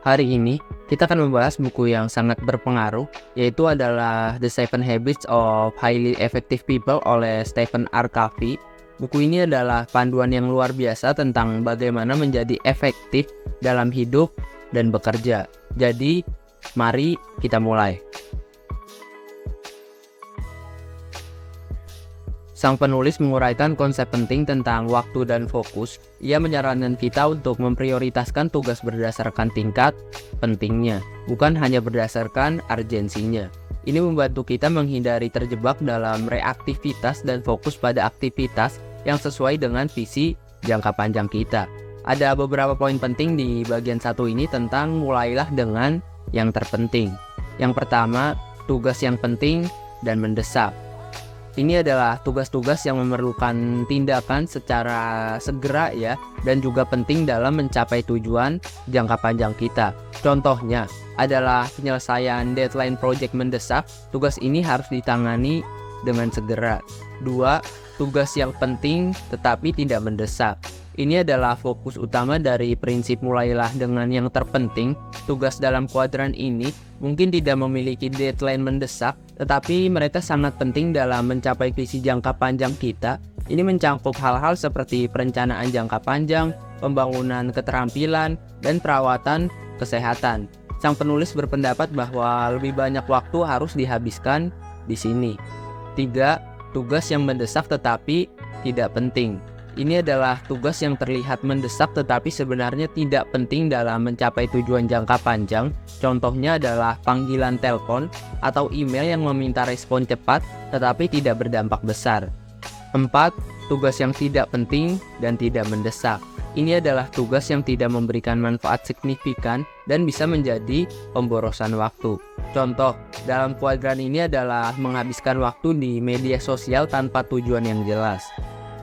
Hari ini kita akan membahas buku yang sangat berpengaruh, yaitu adalah The 7 Habits of Highly Effective People oleh Stephen R. Covey. Buku ini adalah panduan yang luar biasa tentang bagaimana menjadi efektif dalam hidup dan bekerja. Jadi, mari kita mulai. Sang penulis menguraikan konsep penting tentang waktu dan fokus. Ia menyarankan kita untuk memprioritaskan tugas berdasarkan tingkat pentingnya, bukan hanya berdasarkan urgensinya. Ini membantu kita menghindari terjebak dalam reaktivitas dan fokus pada aktivitas yang sesuai dengan visi jangka panjang kita. Ada beberapa poin penting di bagian satu ini tentang mulailah dengan yang terpenting. Yang pertama, tugas yang penting dan mendesak. Ini adalah tugas-tugas yang memerlukan tindakan secara segera dan juga penting dalam mencapai tujuan jangka panjang kita. Contohnya adalah penyelesaian deadline project mendesak. Tugas ini harus ditangani dengan segera. 2. Tugas yang penting tetapi tidak mendesak. Ini adalah fokus utama dari prinsip mulailah dengan yang terpenting. Tugas dalam kuadran ini mungkin tidak memiliki deadline mendesak, tetapi mereka sangat penting dalam mencapai visi jangka panjang kita. Ini mencakup hal-hal seperti perencanaan jangka panjang, pembangunan keterampilan, dan perawatan kesehatan. Sang penulis berpendapat bahwa lebih banyak waktu harus dihabiskan di sini. 3. Tugas yang mendesak tetapi tidak penting. Ini adalah tugas yang terlihat mendesak tetapi sebenarnya tidak penting dalam mencapai tujuan jangka panjang. Contohnya adalah panggilan telepon atau email yang meminta respon cepat tetapi tidak berdampak besar. 4. Tugas yang tidak penting dan tidak mendesak. Ini adalah tugas yang tidak memberikan manfaat signifikan dan bisa menjadi pemborosan waktu. Contoh dalam kuadran ini adalah menghabiskan waktu di media sosial tanpa tujuan yang jelas.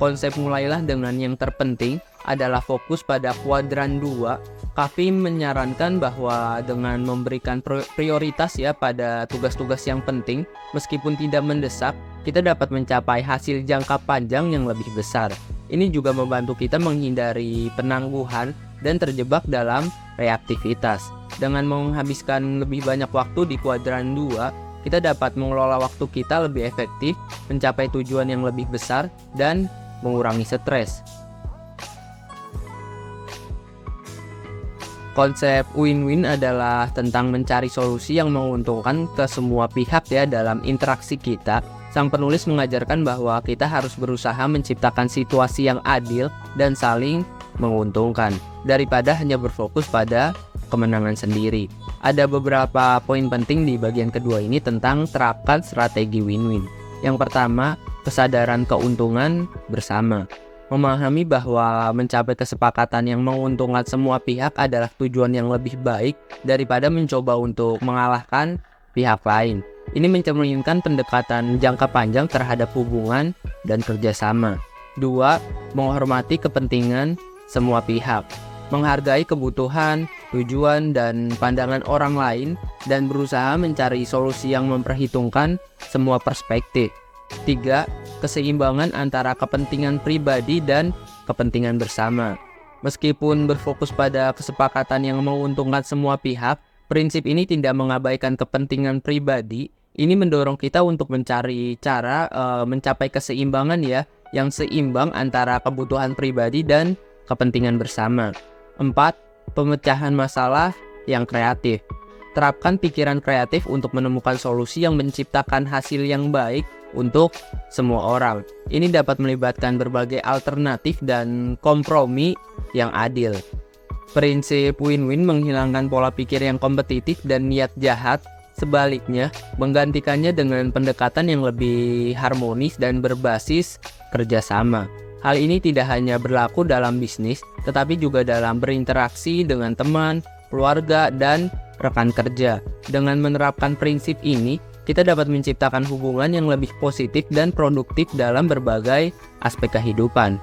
Konsep mulailah dengan yang terpenting adalah fokus pada kuadran 2. Covey menyarankan bahwa dengan memberikan prioritas pada tugas-tugas yang penting, meskipun tidak mendesak, kita dapat mencapai hasil jangka panjang yang lebih besar. Ini juga membantu kita menghindari penangguhan dan terjebak dalam reaktivitas. Dengan menghabiskan lebih banyak waktu di kuadran 2, kita dapat mengelola waktu kita lebih efektif, mencapai tujuan yang lebih besar, dan mengurangi stres. Konsep win-win adalah tentang mencari solusi yang menguntungkan ke semua pihak dalam interaksi kita. Sang penulis mengajarkan bahwa kita harus berusaha menciptakan situasi yang adil dan saling menguntungkan daripada hanya berfokus pada kemenangan sendiri. Ada beberapa poin penting di bagian kedua ini tentang terapkan strategi win-win. Yang pertama, kesadaran keuntungan bersama. Memahami bahwa mencapai kesepakatan yang menguntungkan semua pihak adalah tujuan yang lebih baik daripada mencoba untuk mengalahkan pihak lain. Ini mencerminkan pendekatan jangka panjang terhadap hubungan dan kerjasama. 2. Menghormati kepentingan semua pihak. Menghargai kebutuhan, tujuan, dan pandangan orang lain dan berusaha mencari solusi yang memperhitungkan semua perspektif. 3. Keseimbangan antara kepentingan pribadi dan kepentingan bersama. Meskipun berfokus pada kesepakatan yang menguntungkan semua pihak, prinsip ini tidak mengabaikan kepentingan pribadi. Ini mendorong kita untuk mencari cara mencapai keseimbangan yang seimbang antara kebutuhan pribadi dan kepentingan bersama. 4. Pemecahan masalah yang kreatif. Terapkan pikiran kreatif untuk menemukan solusi yang menciptakan hasil yang baik untuk semua orang. Ini dapat melibatkan berbagai alternatif dan kompromi yang adil. Prinsip win-win menghilangkan pola pikir yang kompetitif dan niat jahat. Sebaliknya, menggantikannya dengan pendekatan yang lebih harmonis dan berbasis kerjasama. Hal ini tidak hanya berlaku dalam bisnis, tetapi juga dalam berinteraksi dengan teman, keluarga, dan rekan kerja. Dengan menerapkan prinsip ini, kita dapat menciptakan hubungan yang lebih positif dan produktif dalam berbagai aspek kehidupan.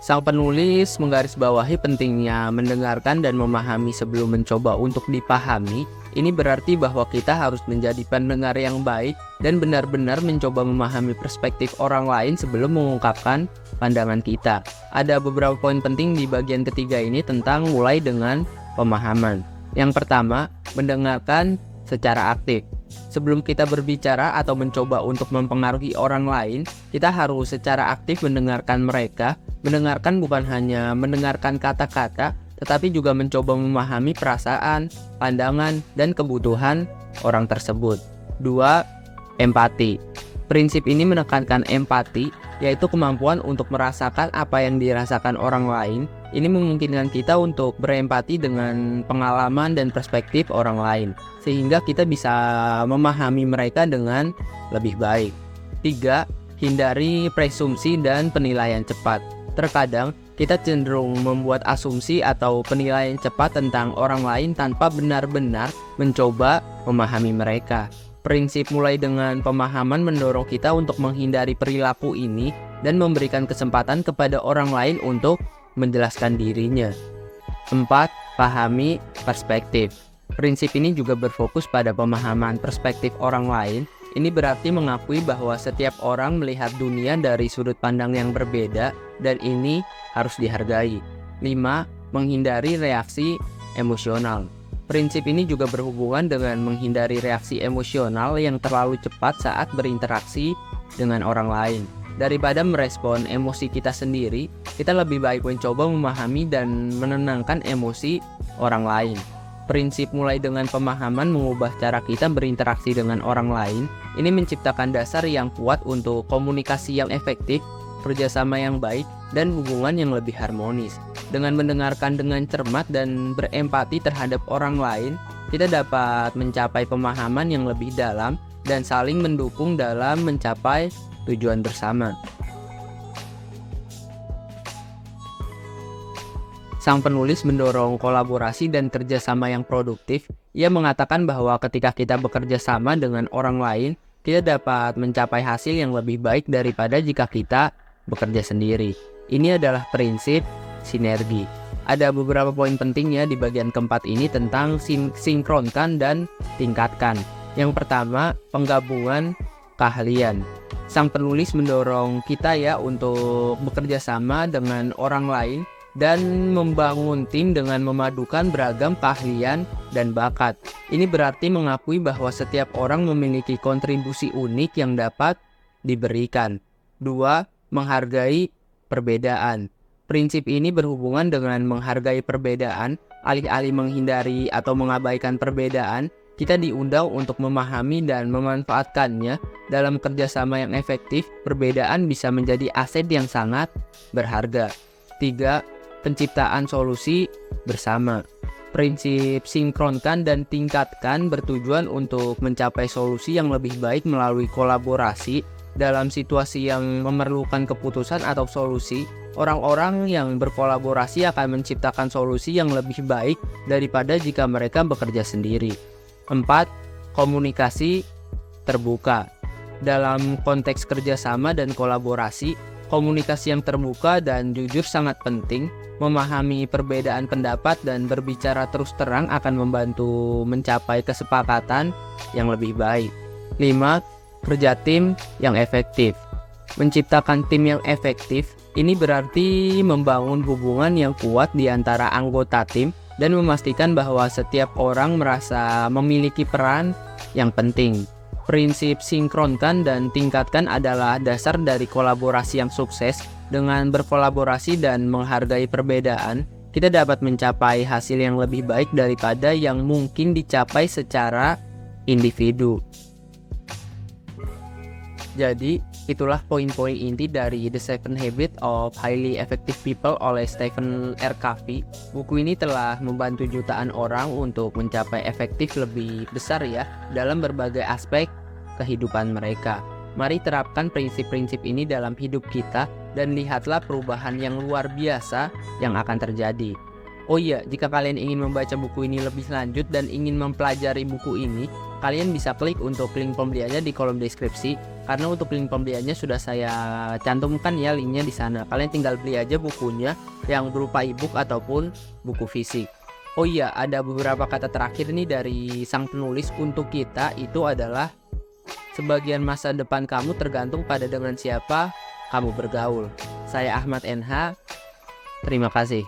Sang penulis menggarisbawahi pentingnya mendengarkan dan memahami sebelum mencoba untuk dipahami. Ini berarti bahwa kita harus menjadi pendengar yang baik dan benar-benar mencoba memahami perspektif orang lain sebelum mengungkapkan pandangan kita. Ada beberapa poin penting di bagian ketiga ini tentang mulai dengan pemahaman. Yang pertama, mendengarkan secara aktif. Sebelum kita berbicara atau mencoba untuk mempengaruhi orang lain, kita harus secara aktif mendengarkan mereka. Mendengarkan bukan hanya mendengarkan kata-kata, tetapi juga mencoba memahami perasaan, pandangan, dan kebutuhan orang tersebut. 2. Empati. Prinsip ini menekankan empati, yaitu kemampuan untuk merasakan apa yang dirasakan orang lain. Ini memungkinkan kita untuk berempati dengan pengalaman dan perspektif orang lain, sehingga kita bisa memahami mereka dengan lebih baik. 3. Hindari presumsi dan penilaian cepat. Terkadang, kita cenderung membuat asumsi atau penilaian cepat tentang orang lain tanpa benar-benar mencoba memahami mereka. Prinsip mulai dengan pemahaman mendorong kita untuk menghindari perilaku ini dan memberikan kesempatan kepada orang lain untuk menjelaskan dirinya. 4. Pahami perspektif. Prinsip ini juga berfokus pada pemahaman perspektif orang lain. Ini berarti mengakui bahwa setiap orang melihat dunia dari sudut pandang yang berbeda dan ini harus dihargai. 5. Menghindari reaksi emosional. Prinsip ini juga berhubungan dengan menghindari reaksi emosional yang terlalu cepat saat berinteraksi dengan orang lain. Daripada merespon emosi kita sendiri, kita lebih baik mencoba memahami dan menenangkan emosi orang lain. Prinsip mulai dengan pemahaman mengubah cara kita berinteraksi dengan orang lain. Ini menciptakan dasar yang kuat untuk komunikasi yang efektif, kerjasama yang baik, dan hubungan yang lebih harmonis. Dengan mendengarkan dengan cermat dan berempati terhadap orang lain, kita dapat mencapai pemahaman yang lebih dalam dan saling mendukung dalam mencapai tujuan bersama. Sang penulis mendorong kolaborasi dan kerjasama yang produktif. Ia mengatakan bahwa ketika kita bekerja sama dengan orang lain, kita dapat mencapai hasil yang lebih baik daripada jika kita bekerja sendiri. Ini adalah prinsip sinergi. Ada beberapa poin pentingnya di bagian keempat ini tentang sinkronkan dan tingkatkan. Yang pertama, penggabungan keahlian. Sang penulis mendorong kita untuk bekerja sama dengan orang lain dan membangun tim dengan memadukan beragam keahlian dan bakat. Ini berarti mengakui bahwa setiap orang memiliki kontribusi unik yang dapat diberikan. 2. Menghargai perbedaan. Prinsip ini berhubungan dengan menghargai perbedaan. Alih-alih menghindari atau mengabaikan perbedaan, kita diundang untuk memahami dan memanfaatkannya. Dalam kerjasama yang efektif, perbedaan bisa menjadi aset yang sangat berharga. 3. Penciptaan solusi bersama. Prinsip sinkronkan dan tingkatkan bertujuan untuk mencapai solusi yang lebih baik melalui kolaborasi. Dalam situasi yang memerlukan keputusan atau solusi, orang-orang yang berkolaborasi akan menciptakan solusi yang lebih baik daripada jika mereka bekerja sendiri. 4. Komunikasi terbuka. Dalam konteks kerjasama dan kolaborasi, komunikasi yang terbuka dan jujur sangat penting. Memahami perbedaan pendapat dan berbicara terus terang akan membantu mencapai kesepakatan yang lebih baik. 5. Kerja tim yang efektif. Menciptakan tim yang efektif ini berarti membangun hubungan yang kuat di antara anggota tim dan memastikan bahwa setiap orang merasa memiliki peran yang penting. Prinsip sinkronkan dan tingkatkan adalah dasar dari kolaborasi yang sukses. Dengan berkolaborasi dan menghargai perbedaan, kita dapat mencapai hasil yang lebih baik daripada yang mungkin dicapai secara individu. Jadi, itulah poin-poin inti dari The 7 Habits of Highly Effective People oleh Stephen R. Covey. Buku ini telah membantu jutaan orang untuk mencapai efektif lebih besar dalam berbagai aspek kehidupan mereka. Mari terapkan prinsip-prinsip ini dalam hidup kita dan lihatlah perubahan yang luar biasa yang akan terjadi. Oh iya, jika kalian ingin membaca buku ini lebih lanjut dan ingin mempelajari buku ini, kalian bisa klik untuk link pembeliannya di kolom deskripsi. Karena untuk link pembeliannya sudah saya cantumkan linknya di sana. Kalian tinggal beli aja bukunya yang berupa ebook ataupun buku fisik. Oh iya, ada beberapa kata terakhir nih dari sang penulis untuk kita, itu adalah sebagian masa depan kamu tergantung pada dengan siapa kamu bergaul. Saya Ahmad NH, terima kasih.